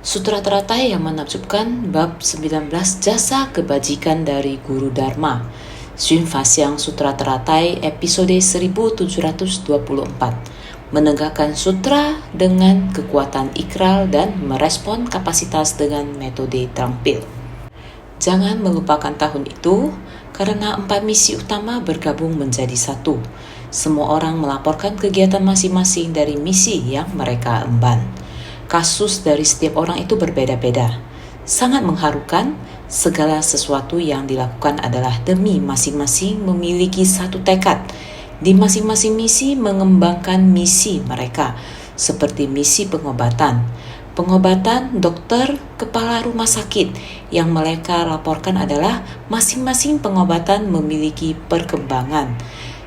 Sutra teratai yang menakjubkan bab 19 jasa kebajikan dari Guru Dharma. Xun Faxiang Sutra Teratai episode 1724. Menegakkan sutra dengan kekuatan ikral dan merespon kapasitas dengan metode terampil. Jangan melupakan tahun itu, karena 4 misi utama bergabung menjadi satu. Semua orang melaporkan kegiatan masing-masing dari misi yang mereka emban. Kasus dari setiap orang itu berbeda-beda. Sangat mengharukan, segala sesuatu yang dilakukan adalah demi masing-masing memiliki satu tekad. Di masing-masing misi mengembangkan misi mereka, seperti misi pengobatan. Pengobatan dokter kepala rumah sakit yang mereka laporkan adalah masing-masing pengobatan memiliki perkembangan.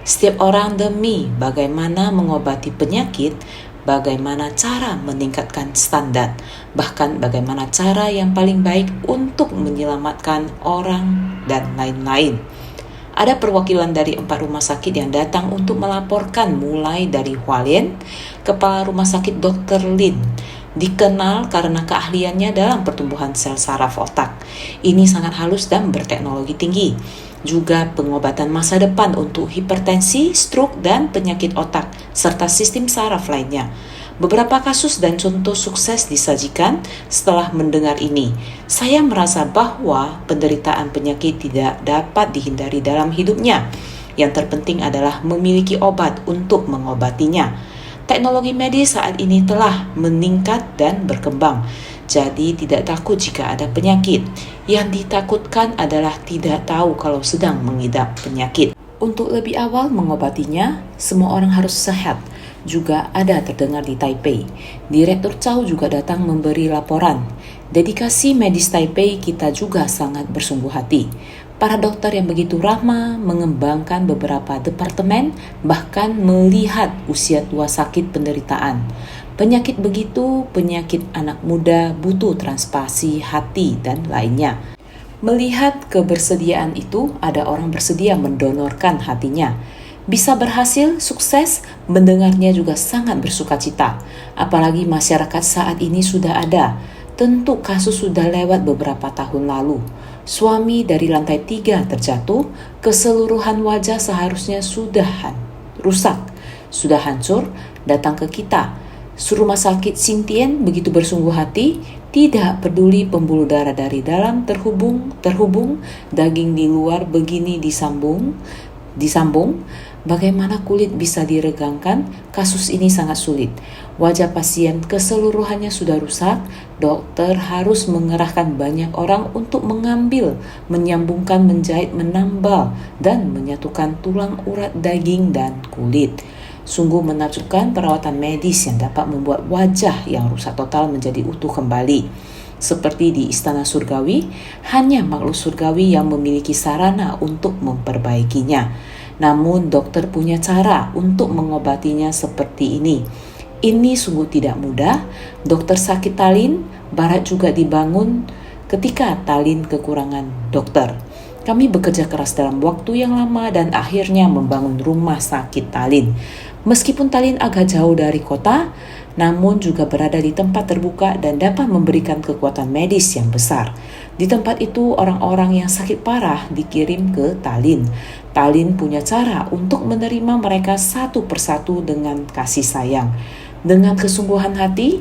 Setiap orang demi bagaimana mengobati penyakit, bagaimana cara meningkatkan standar, bahkan bagaimana cara yang paling baik untuk menyelamatkan orang dan lain-lain. Ada perwakilan dari 4 rumah sakit yang datang untuk melaporkan, mulai dari Hualien, kepala rumah sakit Dr. Lin, dikenal karena keahliannya dalam pertumbuhan sel saraf otak. Ini sangat halus dan berteknologi tinggi. Juga pengobatan masa depan untuk hipertensi, stroke, dan penyakit otak, serta sistem saraf lainnya. Beberapa kasus dan contoh sukses disajikan setelah mendengar ini. Saya merasa bahwa penderitaan penyakit tidak dapat dihindari dalam hidupnya. Yang terpenting adalah memiliki obat untuk mengobatinya. Teknologi medis saat ini telah meningkat dan berkembang. Jadi tidak takut jika ada penyakit. Yang ditakutkan adalah tidak tahu kalau sedang mengidap penyakit. Untuk lebih awal mengobatinya, semua orang harus sehat. Juga ada terdengar di Taipei. Direktur Chow juga datang memberi laporan. Dedikasi medis Taipei kita juga sangat bersungguh hati. Para dokter yang begitu ramah mengembangkan beberapa departemen, bahkan melihat usia tua sakit penderitaan. Penyakit begitu, penyakit anak muda, butuh transplantasi hati dan lainnya. Melihat kebersediaan itu, ada orang bersedia mendonorkan hatinya. Bisa berhasil, sukses, mendengarnya juga sangat bersukacita. Apalagi masyarakat saat ini sudah ada. Tentu kasus sudah lewat beberapa tahun lalu. Suami dari lantai 3 terjatuh, keseluruhan wajah seharusnya sudah rusak, sudah hancur, datang ke kita. Rumah sakit Xintian begitu bersungguh hati, tidak peduli pembuluh darah dari dalam terhubung, daging di luar begini disambung, bagaimana kulit bisa diregangkan? Kasus ini sangat sulit. Wajah pasien keseluruhannya sudah rusak. Dokter harus mengerahkan banyak orang untuk mengambil, menyambungkan, menjahit, menambal, dan menyatukan tulang, urat, daging, dan kulit. Sungguh menakjubkan perawatan medis yang dapat membuat wajah yang rusak total menjadi utuh kembali. Seperti di Istana Surgawi, hanya makhluk surgawi yang memiliki sarana untuk memperbaikinya. Namun dokter punya cara untuk mengobatinya seperti ini. Ini sungguh tidak mudah. Dokter sakit Tallinn, barat juga dibangun ketika Tallinn kekurangan dokter. Kami bekerja keras dalam waktu yang lama dan akhirnya membangun rumah sakit Tallinn. Meskipun Tallinn agak jauh dari kota, namun juga berada di tempat terbuka dan dapat memberikan kekuatan medis yang besar. Di tempat itu orang-orang yang sakit parah dikirim ke Tallinn. Tallinn punya cara untuk menerima mereka satu persatu dengan kasih sayang. Dengan kesungguhan hati,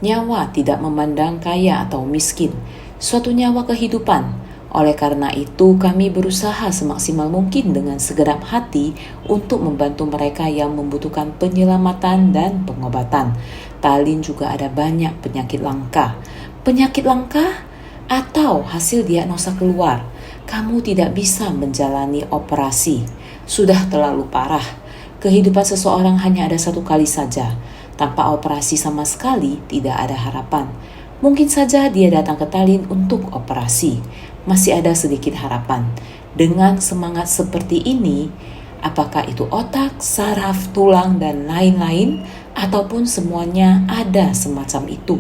nyawa tidak memandang kaya atau miskin, suatu nyawa kehidupan. Oleh karena itu, kami berusaha semaksimal mungkin dengan segenap hati untuk membantu mereka yang membutuhkan penyelamatan dan pengobatan. Tallinn juga ada banyak penyakit langka. Penyakit langka atau hasil diagnosa keluar, kamu tidak bisa menjalani operasi. Sudah terlalu parah. Kehidupan seseorang hanya ada satu kali saja. Tanpa operasi sama sekali, tidak ada harapan. Mungkin saja dia datang ke Tallinn untuk operasi. Masih ada sedikit harapan. Dengan semangat seperti ini, apakah itu otak, saraf, tulang, dan lain-lain, ataupun semuanya ada semacam itu.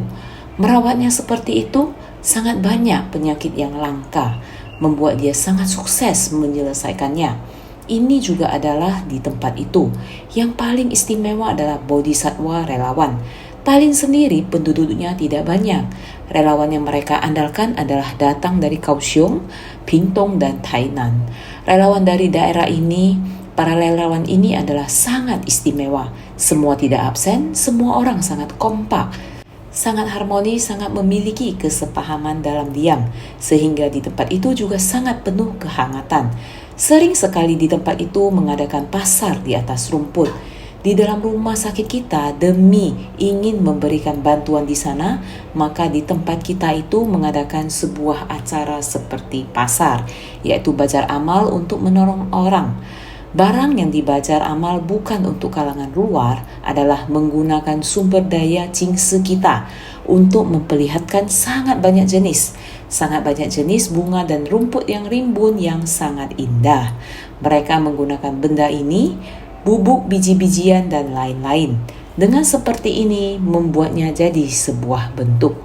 Merawatnya seperti itu, sangat banyak penyakit yang langka, membuat dia sangat sukses menyelesaikannya. Ini juga adalah di tempat itu. Yang paling istimewa adalah bodhisattva relawan. Tallinn sendiri penduduknya tidak banyak. Relawan yang mereka andalkan adalah datang dari Kaohsiung, Pingtung, dan Tainan. Relawan dari daerah ini, para relawan ini adalah sangat istimewa. Semua tidak absen, semua orang sangat kompak, sangat harmoni, sangat memiliki kesepahaman dalam diam, sehingga di tempat itu juga sangat penuh kehangatan. Sering sekali di tempat itu mengadakan pasar di atas rumput. Di dalam rumah sakit kita, demi ingin memberikan bantuan di sana, maka di tempat kita itu mengadakan sebuah acara seperti pasar, yaitu bazar amal untuk menolong orang. Barang yang dibajar amal bukan untuk kalangan luar adalah menggunakan sumber daya Jingse kita untuk memperlihatkan sangat banyak jenis bunga dan rumput yang rimbun yang sangat indah. Mereka menggunakan benda ini, bubuk biji-bijian dan lain-lain. Dengan seperti ini membuatnya jadi sebuah bentuk.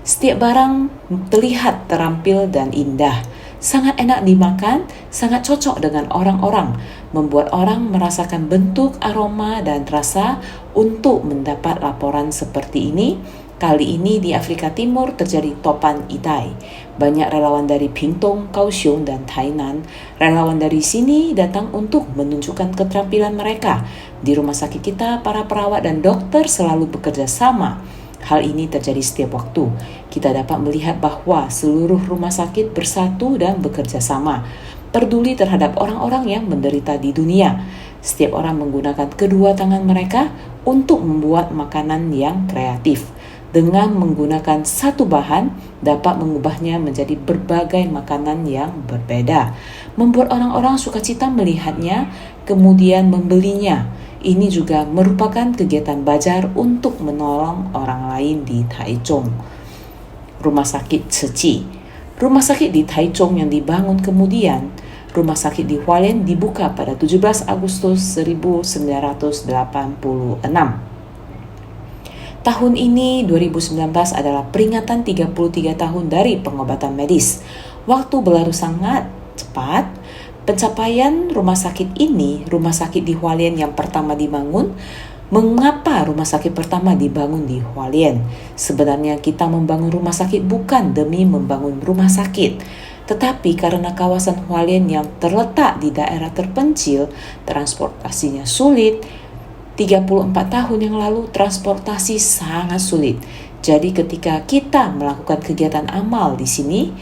Setiap barang terlihat terampil dan indah. Sangat enak dimakan, sangat cocok dengan orang-orang, membuat orang merasakan bentuk, aroma, dan rasa. Untuk mendapat laporan seperti ini, kali ini di Afrika Timur terjadi topan Itai. Banyak relawan dari Pingtung, Kaohsiung, dan Tainan. Relawan dari sini datang untuk menunjukkan keterampilan mereka. Di rumah sakit kita, para perawat dan dokter selalu bekerja sama. Hal ini terjadi setiap waktu. Kita dapat melihat bahwa seluruh rumah sakit bersatu dan bekerja sama, peduli terhadap orang-orang yang menderita di dunia. Setiap orang menggunakan kedua tangan mereka untuk membuat makanan yang kreatif. Dengan menggunakan satu bahan, dapat mengubahnya menjadi berbagai makanan yang berbeda. Membuat orang-orang sukacita melihatnya, kemudian membelinya. Ini juga merupakan kegiatan bazar untuk menolong orang lain di Taichung. Rumah sakit Ceci. Rumah sakit di Taichung yang dibangun kemudian, rumah sakit di Hualien dibuka pada 17 Agustus 1986. Tahun ini 2019 adalah peringatan 33 tahun dari pengobatan medis. Waktu berlalu sangat cepat. Pencapaian rumah sakit ini, rumah sakit di Hualien yang pertama dibangun. Mengapa rumah sakit pertama dibangun di Hualien? Sebenarnya kita membangun rumah sakit bukan demi membangun rumah sakit, tetapi karena kawasan Hualien yang terletak di daerah terpencil, transportasinya sulit. 34 tahun yang lalu transportasi sangat sulit. Jadi ketika kita melakukan kegiatan amal di sini,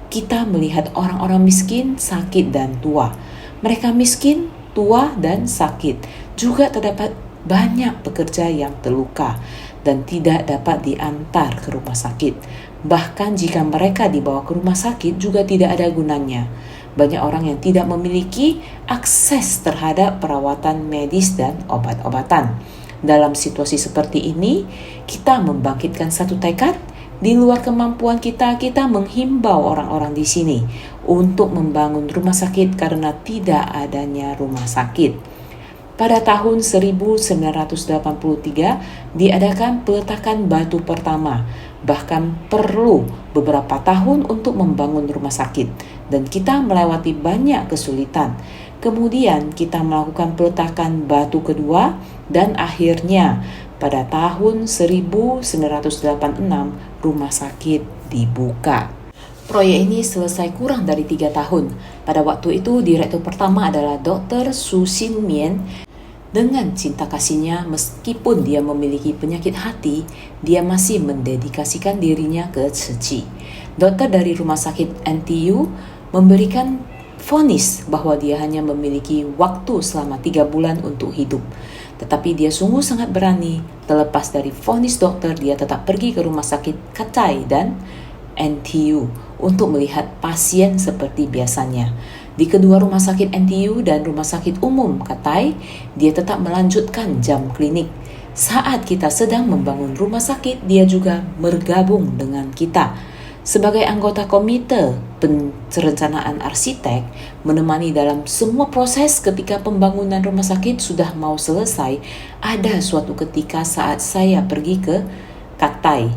kita melihat orang-orang miskin, sakit, dan tua. Mereka miskin, tua, dan sakit. Juga terdapat banyak pekerja yang terluka dan tidak dapat diantar ke rumah sakit. Bahkan jika mereka dibawa ke rumah sakit juga tidak ada gunanya. Banyak orang yang tidak memiliki akses terhadap perawatan medis dan obat-obatan. Dalam situasi seperti ini, kita membangkitkan satu tekad. Di luar kemampuan kita menghimbau orang-orang di sini untuk membangun rumah sakit karena tidak adanya rumah sakit. Pada tahun 1983 diadakan peletakan batu pertama, bahkan perlu beberapa tahun untuk membangun rumah sakit dan kita melewati banyak kesulitan. Kemudian kita melakukan peletakan batu kedua dan akhirnya pada tahun 1986 rumah sakit dibuka. Proyek ini selesai kurang dari 3 tahun. Pada waktu itu direktur pertama adalah Dr. Su Sin Mien. Dengan cinta kasihnya, meskipun dia memiliki penyakit hati, dia masih mendedikasikan dirinya ke Ceci. Dokter dari rumah sakit NTU memberikan vonis bahwa dia hanya memiliki waktu selama 3 bulan untuk hidup. Tetapi dia sungguh sangat berani. Terlepas dari vonis dokter, dia tetap pergi ke rumah sakit Katai dan NTU untuk melihat pasien seperti biasanya. Di kedua rumah sakit NTU dan rumah sakit umum Katai, dia tetap melanjutkan jam klinik. Saat kita sedang membangun rumah sakit, dia juga bergabung dengan kita. Sebagai anggota komite perencanaan arsitek, menemani dalam semua proses ketika pembangunan rumah sakit sudah mau selesai, ada suatu ketika saat saya pergi ke Katai.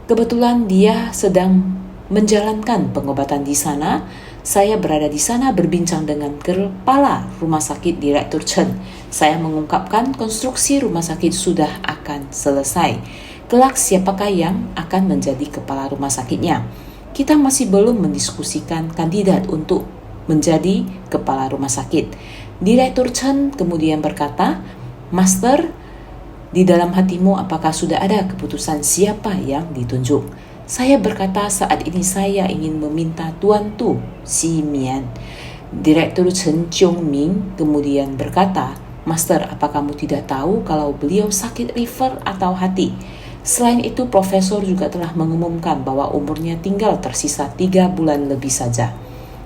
Kebetulan dia sedang menjalankan pengobatan di sana. Saya berada di sana berbincang dengan kepala rumah sakit Direktur Chen. Saya mengungkapkan konstruksi rumah sakit sudah akan selesai. Kelak siapakah yang akan menjadi kepala rumah sakitnya? Kita masih belum mendiskusikan kandidat untuk menjadi kepala rumah sakit. Direktur Chen kemudian berkata, "Master, di dalam hatimu apakah sudah ada keputusan siapa yang ditunjuk?" Saya berkata, "Saat ini saya ingin meminta Tuan Tu Si Mian." Direktur Chen Ming kemudian berkata, "Master, apa kamu tidak tahu kalau beliau sakit liver atau hati? Selain itu, profesor juga telah mengumumkan bahwa umurnya tinggal tersisa 3 bulan lebih saja."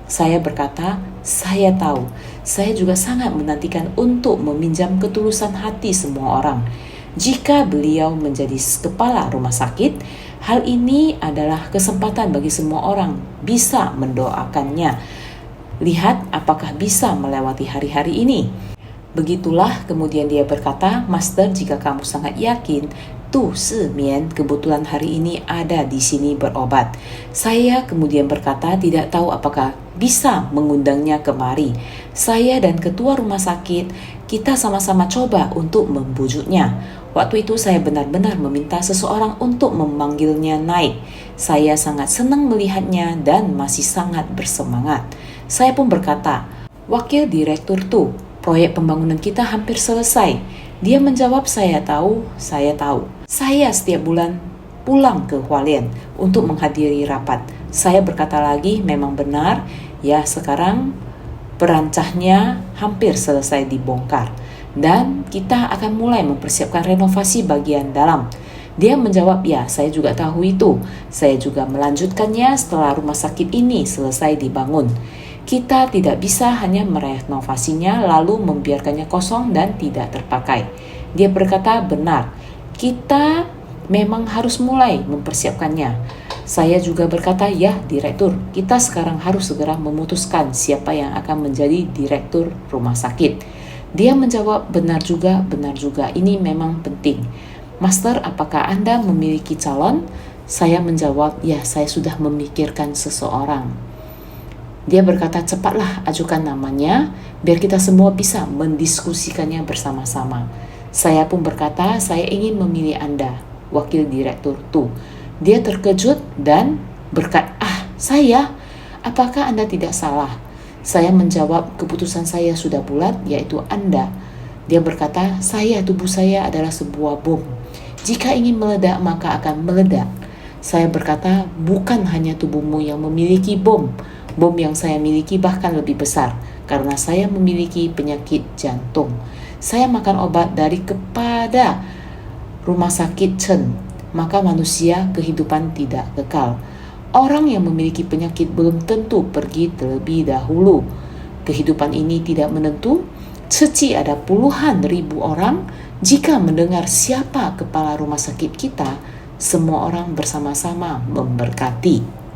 Saya berkata, "Saya tahu. Saya juga sangat menantikan untuk meminjam ketulusan hati semua orang. Jika beliau menjadi kepala rumah sakit, hal ini adalah kesempatan bagi semua orang bisa mendoakannya. Lihat apakah bisa melewati hari-hari ini." Begitulah kemudian dia berkata, "Master, jika kamu sangat yakin Tu Si Mian kebetulan hari ini ada di sini berobat." Saya kemudian berkata, "Tidak tahu apakah bisa mengundangnya kemari. Saya dan ketua rumah sakit, kita sama-sama coba untuk membujuknya. Waktu itu saya benar-benar meminta seseorang untuk memanggilnya naik. Saya sangat senang melihatnya dan masih sangat bersemangat." Saya pun berkata, "Wakil Direktur Tu, proyek pembangunan kita hampir selesai." Dia menjawab, "Saya tahu, saya tahu. Saya setiap bulan pulang ke Hualien untuk menghadiri rapat." Saya berkata lagi, "Memang benar, ya sekarang perancahnya hampir selesai dibongkar. Dan kita akan mulai mempersiapkan renovasi bagian dalam." Dia menjawab, "Ya, saya juga tahu itu. Saya juga melanjutkannya setelah rumah sakit ini selesai dibangun. Kita tidak bisa hanya merenovasinya lalu membiarkannya kosong dan tidak terpakai." Dia berkata, "Benar, kita memang harus mulai mempersiapkannya." Saya juga berkata, "Ya, Direktur, kita sekarang harus segera memutuskan siapa yang akan menjadi Direktur rumah sakit." Dia menjawab, benar juga, ini memang penting. Master, apakah Anda memiliki calon?" Saya menjawab, "Ya, saya sudah memikirkan seseorang." Dia berkata, "Cepatlah ajukan namanya, biar kita semua bisa mendiskusikannya bersama-sama." Saya pun berkata, "Saya ingin memilih Anda, Wakil Direktur Tu." Dia terkejut dan berkata, saya? Apakah Anda tidak salah?" Saya menjawab, "Keputusan saya sudah bulat, yaitu Anda." Dia berkata, tubuh saya adalah sebuah bom. Jika ingin meledak, maka akan meledak." Saya berkata, "Bukan hanya tubuhmu yang memiliki bom. Bom yang saya miliki bahkan lebih besar, karena saya memiliki penyakit jantung. Saya makan obat dari kepada rumah sakit Chen, maka manusia kehidupan tidak kekal. Orang yang memiliki penyakit belum tentu pergi terlebih dahulu. Kehidupan ini tidak menentu. Ceci ada puluhan ribu orang. Jika mendengar siapa kepala rumah sakit kita, semua orang bersama-sama memberkati.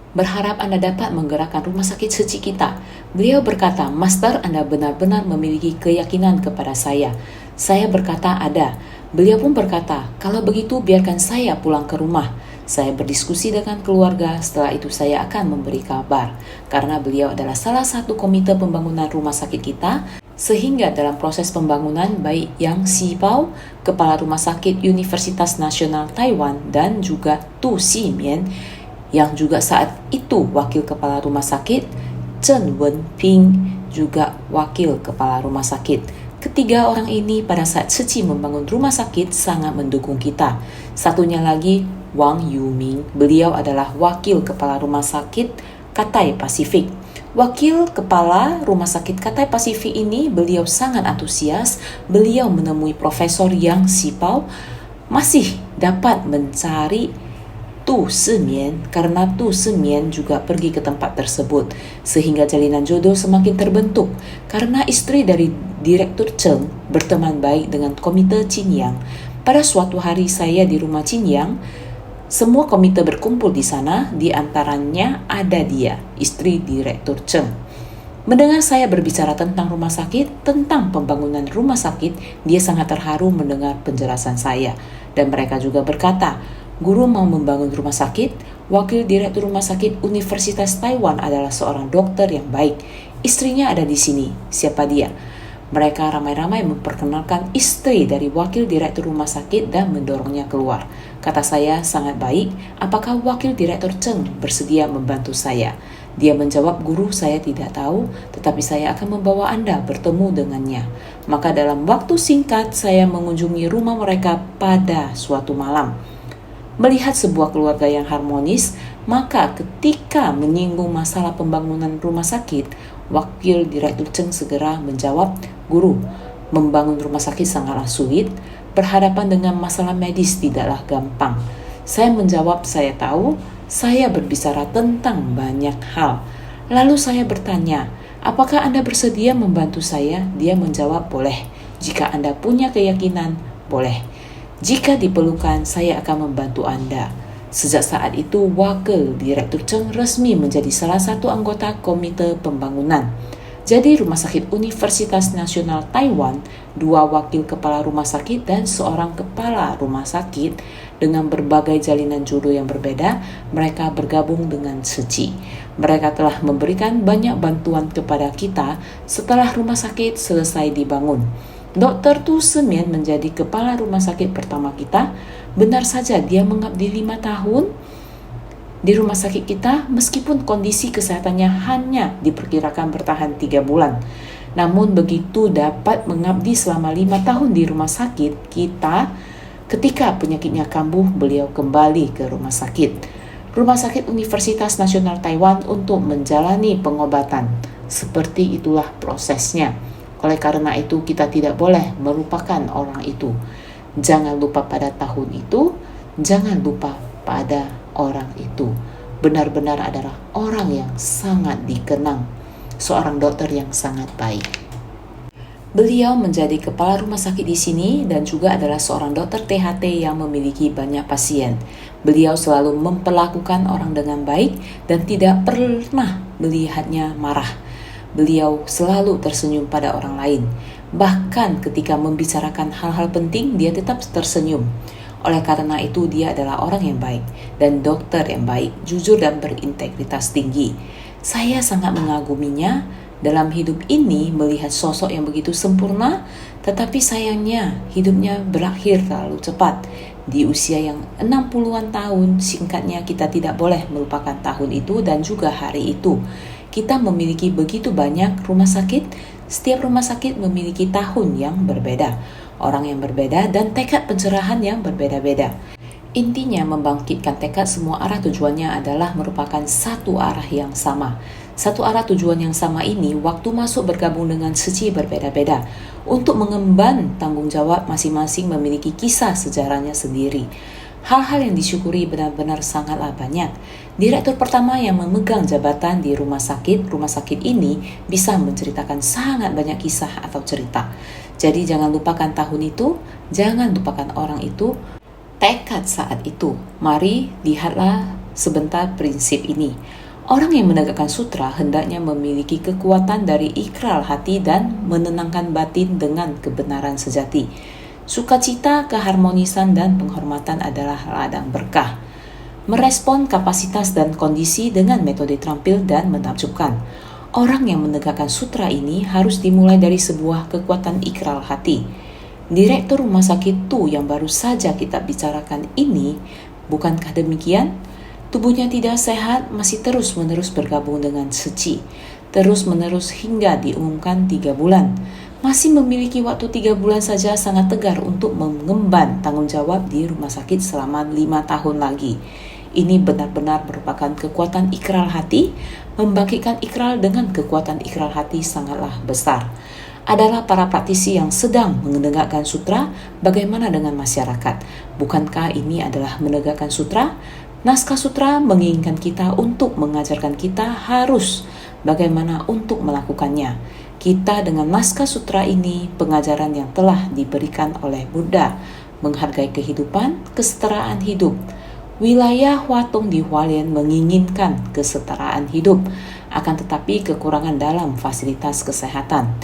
Berharap Anda dapat menggerakkan rumah sakit Ceci kita." Beliau berkata, "Master, Anda benar-benar memiliki keyakinan kepada saya." Saya berkata, "Ada." Beliau pun berkata, "Kalau begitu biarkan saya pulang ke rumah." Saya berdiskusi dengan keluarga, setelah itu saya akan memberi kabar. Karena beliau adalah salah satu komite pembangunan rumah sakit kita, sehingga dalam proses pembangunan baik Yang Sipao, kepala rumah sakit Universitas Nasional Taiwan, dan juga Tu Si Mian, yang juga saat itu wakil kepala rumah sakit, Chen Wenping juga wakil kepala rumah sakit. Ketiga orang ini pada saat Ceci membangun rumah sakit sangat mendukung kita. Satunya lagi Wang Yuming, beliau adalah wakil kepala rumah sakit Cathay Pacific. Wakil kepala rumah sakit Cathay Pacific ini beliau sangat antusias. Beliau menemui Profesor Yang Sipao, masih dapat mencari Tu Si Mian, karena Tu Si Mian juga pergi ke tempat tersebut, sehingga jalinan jodoh semakin terbentuk karena istri dari Direktur Chen berteman baik dengan komite Qin Yang. Pada suatu hari saya di rumah Qin Yang, semua komite berkumpul di sana, di antaranya ada dia, istri Direktur Chen. Mendengar saya berbicara tentang rumah sakit, tentang pembangunan rumah sakit, dia sangat terharu mendengar penjelasan saya. Dan mereka juga berkata, Guru mau membangun rumah sakit. Wakil Direktur Rumah Sakit Universitas Taiwan adalah seorang dokter yang baik. Istrinya ada di sini. Siapa dia? Mereka ramai-ramai memperkenalkan istri dari wakil direktur rumah sakit dan mendorongnya keluar. Kata saya, sangat baik. Apakah wakil direktur Cheng bersedia membantu saya? Dia menjawab, guru, saya tidak tahu, tetapi saya akan membawa Anda bertemu dengannya. Maka dalam waktu singkat, saya mengunjungi rumah mereka pada suatu malam. Melihat sebuah keluarga yang harmonis, maka ketika menyinggung masalah pembangunan rumah sakit, Wakil Direktur Cheng segera menjawab, guru, membangun rumah sakit sangatlah sulit, berhadapan dengan masalah medis tidaklah gampang. Saya menjawab, saya tahu, saya berbicara tentang banyak hal. Lalu saya bertanya, apakah Anda bersedia membantu saya? Dia menjawab, boleh. Jika Anda punya keyakinan, boleh. Jika diperlukan, saya akan membantu Anda. Sejak saat itu, Wakil Direktur Cheng resmi menjadi salah satu anggota Komite Pembangunan. Jadi Rumah Sakit Universitas Nasional Taiwan, 2 wakil kepala rumah sakit dan seorang kepala rumah sakit dengan berbagai jalinan jodoh yang berbeda, mereka bergabung dengan suci. Mereka telah memberikan banyak bantuan kepada kita setelah rumah sakit selesai dibangun. Dr. Tu Semien menjadi kepala rumah sakit pertama kita. Benar saja dia mengabdi 5 tahun di rumah sakit kita meskipun kondisi kesehatannya hanya diperkirakan bertahan 3 bulan. Namun begitu dapat mengabdi selama 5 tahun di rumah sakit kita, ketika penyakitnya kambuh, beliau kembali ke rumah sakit. Rumah Sakit Universitas Nasional Taiwan untuk menjalani pengobatan. Seperti itulah prosesnya. Oleh karena itu kita tidak boleh melupakan orang itu. Jangan lupa pada tahun itu, jangan lupa pada orang itu. Benar-benar adalah orang yang sangat dikenang, seorang dokter yang sangat baik. Beliau menjadi kepala rumah sakit di sini dan juga adalah seorang dokter THT yang memiliki banyak pasien. Beliau selalu memperlakukan orang dengan baik dan tidak pernah melihatnya marah. Beliau selalu tersenyum pada orang lain. Bahkan ketika membicarakan hal-hal penting, dia tetap tersenyum. Oleh karena itu, dia adalah orang yang baik dan dokter yang baik, jujur dan berintegritas tinggi. Saya sangat mengaguminya dalam hidup ini melihat sosok yang begitu sempurna, tetapi sayangnya hidupnya berakhir terlalu cepat. Di usia yang 60-an tahun, singkatnya kita tidak boleh melupakan tahun itu dan juga hari itu. Kita memiliki begitu banyak rumah sakit, setiap rumah sakit memiliki tahun yang berbeda, orang yang berbeda, dan tekad pencerahan yang berbeda-beda. Intinya membangkitkan tekad semua arah tujuannya adalah merupakan satu arah yang sama. Satu arah tujuan yang sama ini waktu masuk bergabung dengan suci berbeda-beda. Untuk mengemban tanggung jawab masing-masing memiliki kisah sejarahnya sendiri. Hal-hal yang disyukuri benar-benar sangatlah banyak. Direktur pertama yang memegang jabatan di rumah sakit ini bisa menceritakan sangat banyak kisah atau cerita. Jadi jangan lupakan tahun itu, jangan lupakan orang itu, tekad saat itu. Mari lihatlah sebentar prinsip ini. Orang yang menegakkan sutra hendaknya memiliki kekuatan dari ikrar hati dan menenangkan batin dengan kebenaran sejati. Sukacita, keharmonisan, dan penghormatan adalah ladang berkah. Merespon kapasitas dan kondisi dengan metode terampil dan menakjubkan. Orang yang menegakkan sutra ini harus dimulai dari sebuah kekuatan ikrar hati. Direktur rumah sakit Tu yang baru saja kita bicarakan ini, bukankah demikian? Tubuhnya tidak sehat, masih terus-menerus bergabung dengan suci. Terus-menerus hingga diumumkan 3 bulan. Masih memiliki waktu 3 bulan saja sangat tegar untuk mengemban tanggung jawab di rumah sakit selama 5 tahun lagi. Ini benar-benar merupakan kekuatan ikrar hati. Membangkitkan ikrar dengan kekuatan ikrar hati sangatlah besar. Adalah para praktisi yang sedang menegakkan sutra, bagaimana dengan masyarakat? Bukankah ini adalah menegakkan sutra? Naskah sutra menginginkan kita untuk mengajarkan kita harus bagaimana untuk melakukannya. Kita dengan naskah sutra ini, pengajaran yang telah diberikan oleh Buddha, menghargai kehidupan, kesetaraan hidup. Wilayah Huatong di Hualien menginginkan kesetaraan hidup, akan tetapi kekurangan dalam fasilitas kesehatan.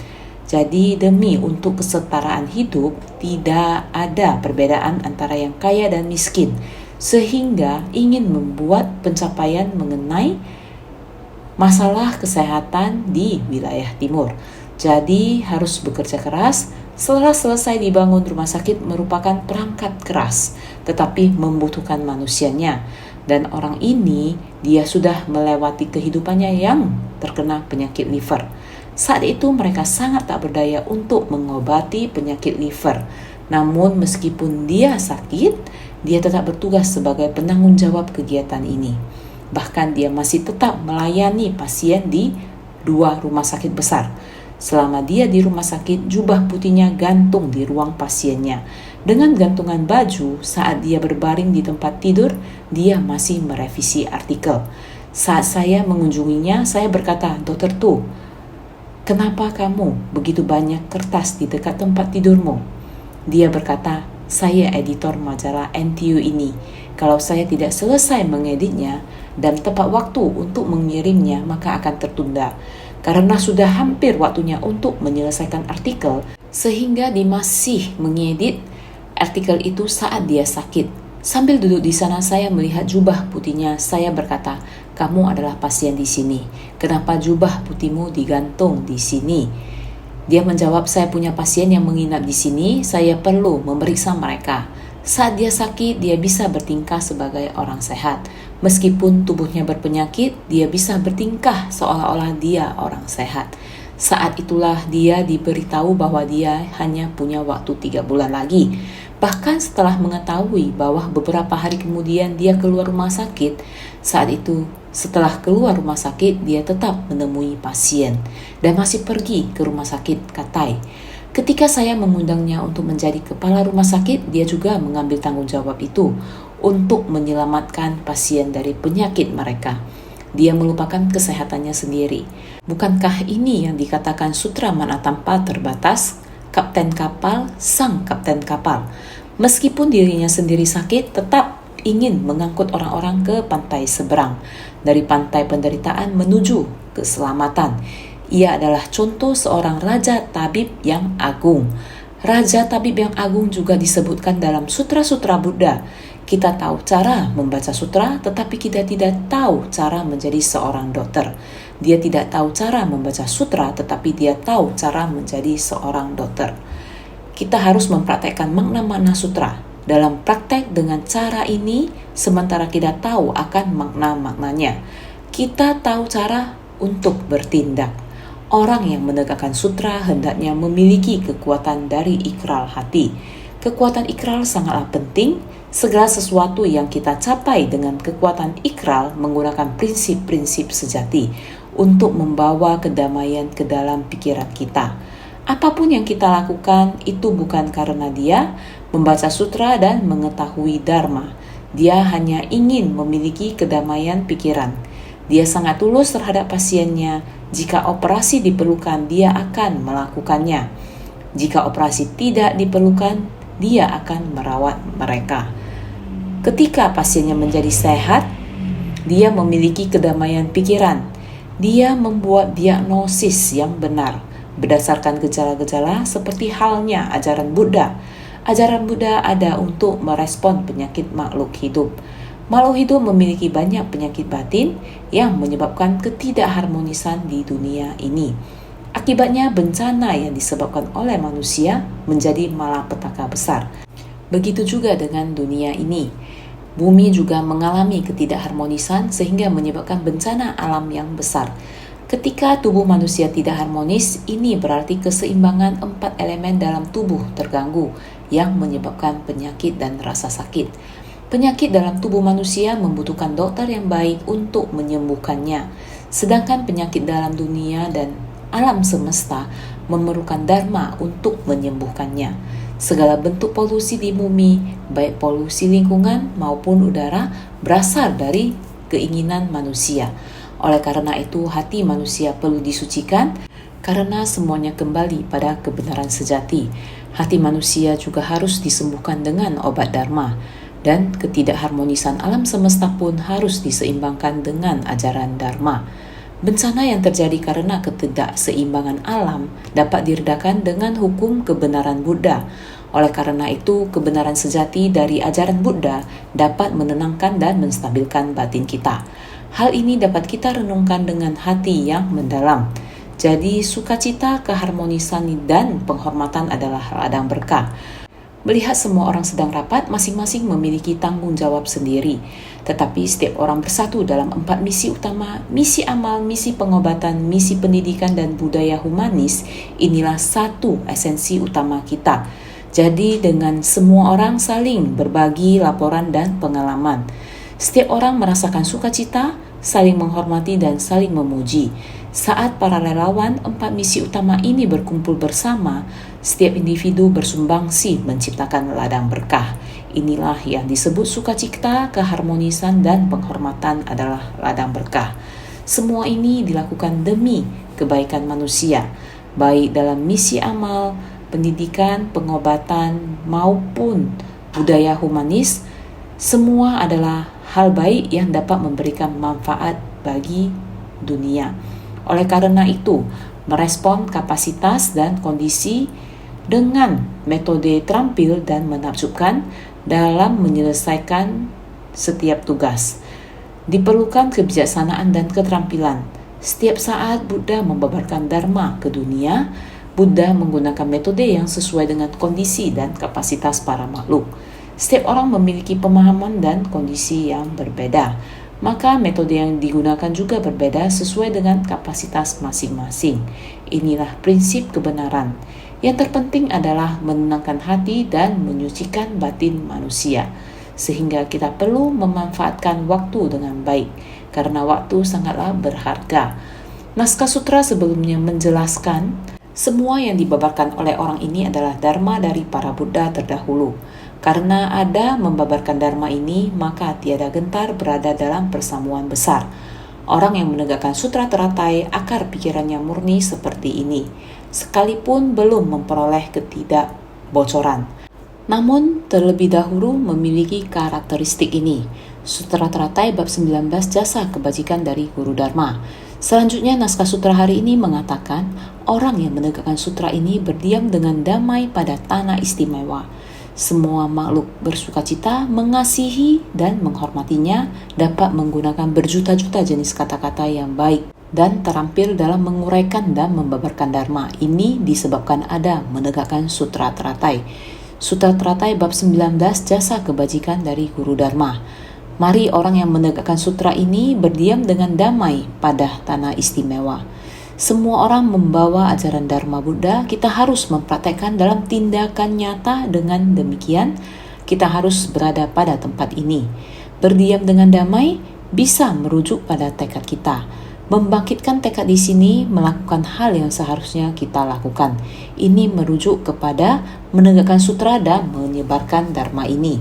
Jadi demi untuk kesetaraan hidup, tidak ada perbedaan antara yang kaya dan miskin. sehingga ingin membuat pencapaian mengenai masalah kesehatan di wilayah timur. Jadi harus bekerja keras. Setelah selesai dibangun, rumah sakit merupakan perangkat keras, tetapi membutuhkan manusianya. Dan orang ini, dia sudah melewati kehidupannya yang terkena penyakit liver. Saat itu mereka sangat tak berdaya untuk mengobati penyakit liver. Namun meskipun dia sakit, dia tetap bertugas sebagai penanggung jawab kegiatan ini. Bahkan dia masih tetap melayani pasien di 2 rumah sakit besar. Selama dia di rumah sakit, jubah putihnya gantung di ruang pasiennya. Dengan gantungan baju, saat dia berbaring di tempat tidur, dia masih merevisi artikel. Saat saya mengunjunginya, saya berkata, "Dokter Tu, kenapa kamu begitu banyak kertas di dekat tempat tidurmu?" Dia berkata, "Saya editor majalah NTU ini. Kalau saya tidak selesai mengeditnya dan tepat waktu untuk mengirimnya, maka akan tertunda. Karena sudah hampir waktunya untuk menyelesaikan artikel, sehingga dia masih mengedit artikel itu saat dia sakit." Sambil duduk di sana, saya melihat jubah putihnya. Saya berkata, "Kamu adalah pasien di sini. Kenapa jubah putihmu digantung di sini?" Dia menjawab, "Saya punya pasien yang menginap di sini. Saya perlu memeriksa mereka. Saat dia sakit, dia bisa bertingkah sebagai orang sehat. Meskipun tubuhnya berpenyakit, dia bisa bertingkah seolah-olah dia orang sehat." Saat itulah dia diberitahu bahwa dia hanya punya waktu 3 bulan lagi. Bahkan setelah mengetahui bahwa beberapa hari kemudian dia keluar rumah sakit, saat itu setelah keluar rumah sakit dia tetap menemui pasien dan masih pergi ke rumah sakit Katai. Ketika saya mengundangnya untuk menjadi kepala rumah sakit, dia juga mengambil tanggung jawab itu untuk menyelamatkan pasien dari penyakit mereka. Dia melupakan kesehatannya sendiri. Bukankah ini yang dikatakan Sutra Manatampa terbatas? Kapten kapal, sang kapten kapal. Meskipun dirinya sendiri sakit, tetap ingin mengangkut orang-orang ke pantai seberang. Dari pantai penderitaan menuju keselamatan. Ia adalah contoh seorang raja tabib yang agung. Raja tabib yang agung juga disebutkan dalam sutra-sutra Buddha. Kita tahu cara membaca sutra, tetapi kita tidak tahu cara menjadi seorang dokter. Dia tidak tahu cara membaca sutra, tetapi dia tahu cara menjadi seorang dokter. Kita harus mempraktekkan makna-makna sutra. Dalam praktek dengan cara ini, sementara kita tahu akan makna-maknanya, kita tahu cara untuk bertindak. Orang yang menegakkan sutra hendaknya memiliki kekuatan dari ikrar hati. Kekuatan ikrar sangatlah penting. Segala sesuatu yang kita capai dengan kekuatan ikrar menggunakan prinsip-prinsip sejati untuk membawa kedamaian ke dalam pikiran kita. Apapun yang kita lakukan itu bukan karena dia membaca sutra dan mengetahui dharma. Dia hanya ingin memiliki kedamaian pikiran. Dia sangat tulus terhadap pasiennya. Jika operasi diperlukan, dia akan melakukannya. Jika operasi tidak diperlukan, dia akan merawat mereka. Ketika pasiennya menjadi sehat, dia memiliki kedamaian pikiran. Dia membuat diagnosis yang benar berdasarkan gejala-gejala seperti halnya ajaran Buddha. Ajaran Buddha ada untuk merespon penyakit makhluk hidup. Makhluk hidup memiliki banyak penyakit batin yang menyebabkan ketidakharmonisan di dunia ini. Akibatnya bencana yang disebabkan oleh manusia menjadi malapetaka besar. Begitu juga dengan dunia ini. Bumi juga mengalami ketidakharmonisan sehingga menyebabkan bencana alam yang besar. Ketika tubuh manusia tidak harmonis, ini berarti keseimbangan 4 elemen dalam tubuh terganggu yang menyebabkan penyakit dan rasa sakit. Penyakit dalam tubuh manusia membutuhkan dokter yang baik untuk menyembuhkannya, sedangkan penyakit dalam dunia dan alam semesta memerlukan dharma untuk menyembuhkannya. Segala bentuk polusi di bumi, baik polusi lingkungan maupun udara, berasal dari keinginan manusia. Oleh karena itu, hati manusia perlu disucikan karena semuanya kembali pada kebenaran sejati. Hati manusia juga harus disembuhkan dengan obat dharma. Dan ketidakharmonisan alam semesta pun harus diseimbangkan dengan ajaran dharma. Bencana yang terjadi karena ketidakseimbangan alam dapat diredakan dengan hukum kebenaran Buddha. Oleh karena itu, kebenaran sejati dari ajaran Buddha dapat menenangkan dan menstabilkan batin kita. Hal ini dapat kita renungkan dengan hati yang mendalam. Jadi, sukacita, keharmonisan, dan penghormatan adalah ladang berkah. Melihat semua orang sedang rapat, masing-masing memiliki tanggung jawab sendiri. Tetapi setiap orang bersatu dalam 4 misi utama, misi amal, misi pengobatan, misi pendidikan, dan budaya humanis. Inilah satu esensi utama kita. Jadi dengan semua orang saling berbagi laporan dan pengalaman. Setiap orang merasakan sukacita, saling menghormati dan saling memuji. Saat para relawan 4 misi utama ini berkumpul bersama, setiap individu bersumbangsi menciptakan ladang berkah. Inilah yang disebut sukacita, keharmonisan, dan penghormatan adalah ladang berkah. Semua ini dilakukan demi kebaikan manusia, baik dalam misi amal, pendidikan, pengobatan, maupun budaya humanis. Semua adalah hal baik yang dapat memberikan manfaat bagi dunia. Oleh karena itu, merespon kapasitas dan kondisi dengan metode terampil dan menakjubkan dalam menyelesaikan setiap tugas. Diperlukan kebijaksanaan dan keterampilan. Setiap saat Buddha membabarkan Dharma ke dunia, Buddha menggunakan metode yang sesuai dengan kondisi dan kapasitas para makhluk. Setiap orang memiliki pemahaman dan kondisi yang berbeda, maka metode yang digunakan juga berbeda sesuai dengan kapasitas masing-masing. Inilah prinsip kebenaran. Yang terpenting adalah menenangkan hati dan menyucikan batin manusia, sehingga kita perlu memanfaatkan waktu dengan baik, karena waktu sangatlah berharga. Naskah sutra sebelumnya menjelaskan semua yang dibabarkan oleh orang ini adalah dharma dari para Buddha terdahulu. Karena ada membabarkan dharma ini, maka tiada gentar berada dalam persamuan besar. Orang yang menegakkan sutra teratai, akar pikirannya murni seperti ini, sekalipun belum memperoleh ketidakbocoran. Namun, terlebih dahulu memiliki karakteristik ini. Sutra teratai bab 19 jasa kebajikan dari Guru Dharma. Selanjutnya, naskah sutra hari ini mengatakan, orang yang menegakkan sutra ini berdiam dengan damai pada tanah istimewa. Semua makhluk bersukacita, mengasihi, dan menghormatinya, dapat menggunakan berjuta-juta jenis kata-kata yang baik dan terampil dalam menguraikan dan membabarkan dharma. Ini disebabkan ada menegakkan sutra teratai. Sutra teratai bab 19 jasa kebajikan dari Guru Dharma. Mari orang yang menegakkan sutra ini berdiam dengan damai pada tanah istimewa. Semua orang membawa ajaran Dharma Buddha, kita harus mempraktekkan dalam tindakan nyata. Dengan demikian, kita harus berada pada tempat ini. Berdiam dengan damai bisa merujuk pada tekad kita. Membangkitkan tekad di sini melakukan hal yang seharusnya kita lakukan. Ini merujuk kepada menegakkan sutra dan menyebarkan Dharma ini.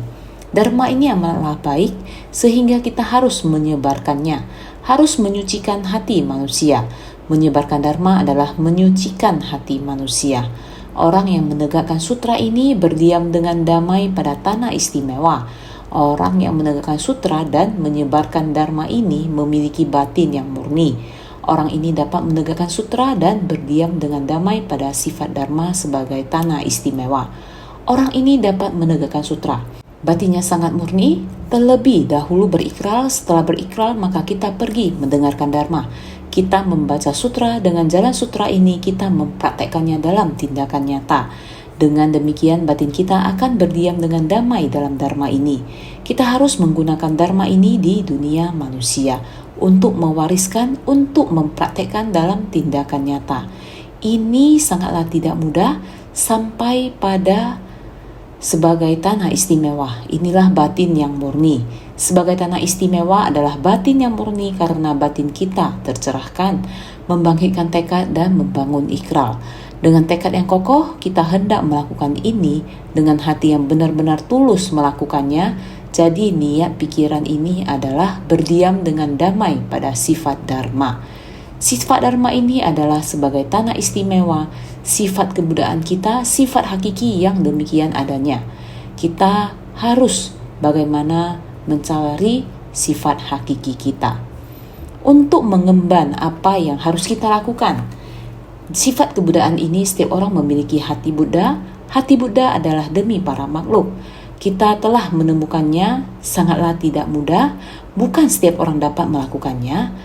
Dharma ini amatlah baik sehingga kita harus menyebarkannya, harus menyucikan hati manusia. Menyebarkan Dharma adalah menyucikan hati manusia. Orang yang menegakkan sutra ini berdiam dengan damai pada tanah istimewa. Orang yang menegakkan sutra dan menyebarkan Dharma ini memiliki batin yang murni. Orang ini dapat menegakkan sutra dan berdiam dengan damai pada sifat Dharma sebagai tanah istimewa. Orang ini dapat menegakkan sutra. Batinnya sangat murni, terlebih dahulu berikrar. Setelah berikrar, maka kita pergi mendengarkan Dharma. Kita membaca sutra, dengan jalan sutra ini kita mempraktekkannya dalam tindakan nyata. Dengan demikian batin kita akan berdiam dengan damai dalam Dharma ini. Kita harus menggunakan Dharma ini di dunia manusia untuk mewariskan, untuk mempraktekkan dalam tindakan nyata. Ini sangatlah tidak mudah sampai pada sebagai tanah istimewa. Inilah batin yang murni. Sebagai tanah istimewa adalah batin yang murni karena batin kita tercerahkan, membangkitkan tekad dan membangun ikrar. Dengan tekad yang kokoh, kita hendak melakukan ini dengan hati yang benar-benar tulus melakukannya. Jadi niat pikiran ini adalah berdiam dengan damai pada sifat Dharma. Sifat Dharma ini adalah sebagai tanah istimewa, sifat kebudayaan kita, sifat hakiki yang demikian adanya. Kita harus bagaimana mencari sifat hakiki kita. Untuk mengemban apa yang harus kita lakukan. Sifat kebudayaan ini setiap orang memiliki hati Buddha, Hati Buddha adalah demi para makhluk. Kita telah menemukannya, sangatlah tidak mudah. Bukan setiap orang dapat melakukannya,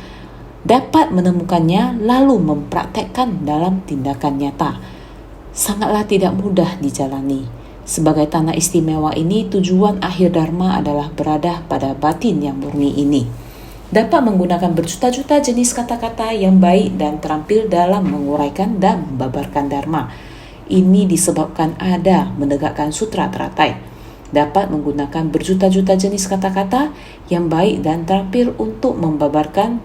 dapat menemukannya lalu mempraktekkan dalam tindakan nyata. Sangatlah tidak mudah dijalani. Sebagai tanah istimewa ini, tujuan akhir Dharma adalah berada pada batin yang murni ini. Dapat menggunakan berjuta-juta jenis kata-kata yang baik dan terampil dalam menguraikan dan membabarkan Dharma. Ini disebabkan ada menegakkan sutra teratai. Dapat menggunakan berjuta-juta jenis kata-kata yang baik dan terampil untuk membabarkan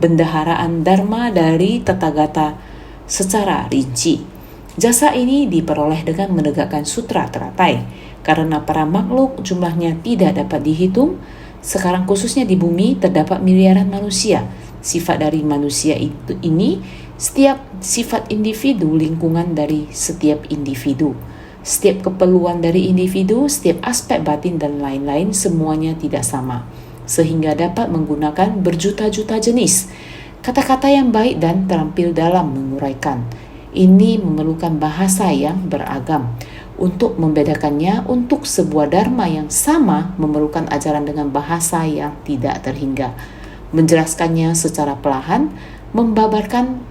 bendaharaan Dharma dari Tathagata secara rinci. Jasa ini diperoleh dengan menegakkan sutra teratai. Karena para makhluk jumlahnya tidak dapat dihitung, sekarang khususnya di bumi terdapat miliaran manusia. Sifat dari manusia ini setiap sifat individu, lingkungan dari setiap individu, setiap keperluan dari individu, setiap aspek batin dan lain-lain, semuanya tidak sama, sehingga dapat menggunakan berjuta-juta jenis kata-kata yang baik dan terampil dalam menguraikan. Ini memerlukan bahasa yang beragam. Untuk membedakannya, untuk sebuah dharma yang sama memerlukan ajaran dengan bahasa yang tidak terhingga. Menjelaskannya secara perlahan, membabarkan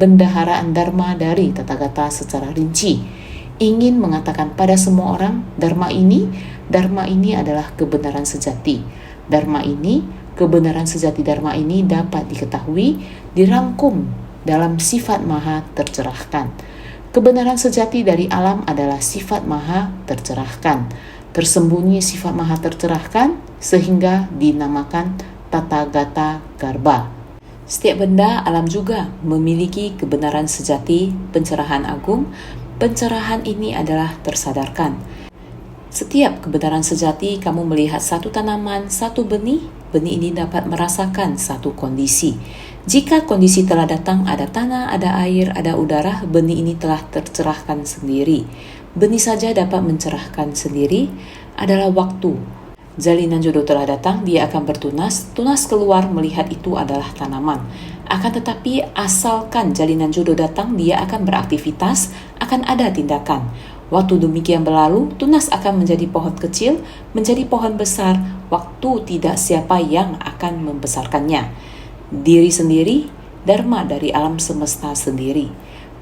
bendaharaan dharma dari Tathagata secara rinci. Ingin mengatakan pada semua orang, dharma ini adalah kebenaran sejati. Kebenaran sejati dharma ini dapat diketahui, dirangkum dalam sifat maha tercerahkan. Kebenaran sejati dari alam adalah sifat maha tercerahkan. Tersembunyi sifat maha tercerahkan sehingga dinamakan Tathagata Garbha. Setiap benda alam juga memiliki kebenaran sejati, pencerahan agung. Pencerahan ini adalah tersadarkan. Setiap kebenaran sejati, kamu melihat satu tanaman, satu benih ini dapat merasakan satu kondisi. Jika kondisi telah datang, ada tanah, ada air, ada udara, benih ini telah tercerahkan sendiri. Benih saja dapat mencerahkan sendiri, adalah waktu. Jalinan jodoh telah datang, dia akan bertunas, tunas keluar melihat itu adalah tanaman. Akan tetapi asalkan jalinan jodoh datang, dia akan beraktivitas, akan ada tindakan. Waktu demikian berlalu, tunas akan menjadi pohon kecil, menjadi pohon besar, waktu tidak siapa yang akan membesarkannya. Diri sendiri, dharma dari alam semesta sendiri.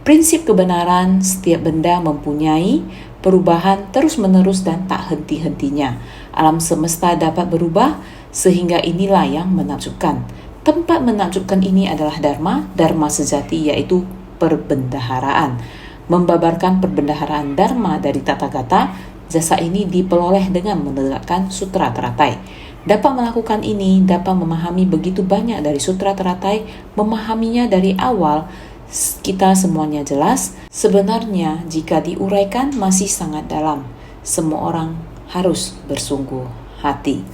Prinsip kebenaran, setiap benda mempunyai perubahan terus-menerus dan tak henti-hentinya. Alam semesta dapat berubah, sehingga inilah yang menakjubkan. Tempat menakjubkan ini adalah dharma sejati, yaitu perbendaharaan. Membabarkan perbendaharaan dharma dari Tathagata, jasa ini diperoleh dengan menegakkan sutra teratai. Dapat melakukan ini, dapat memahami begitu banyak dari sutra teratai, memahaminya dari awal, kita semuanya jelas. Sebenarnya jika diuraikan masih sangat dalam. Semua orang harus bersungguh hati.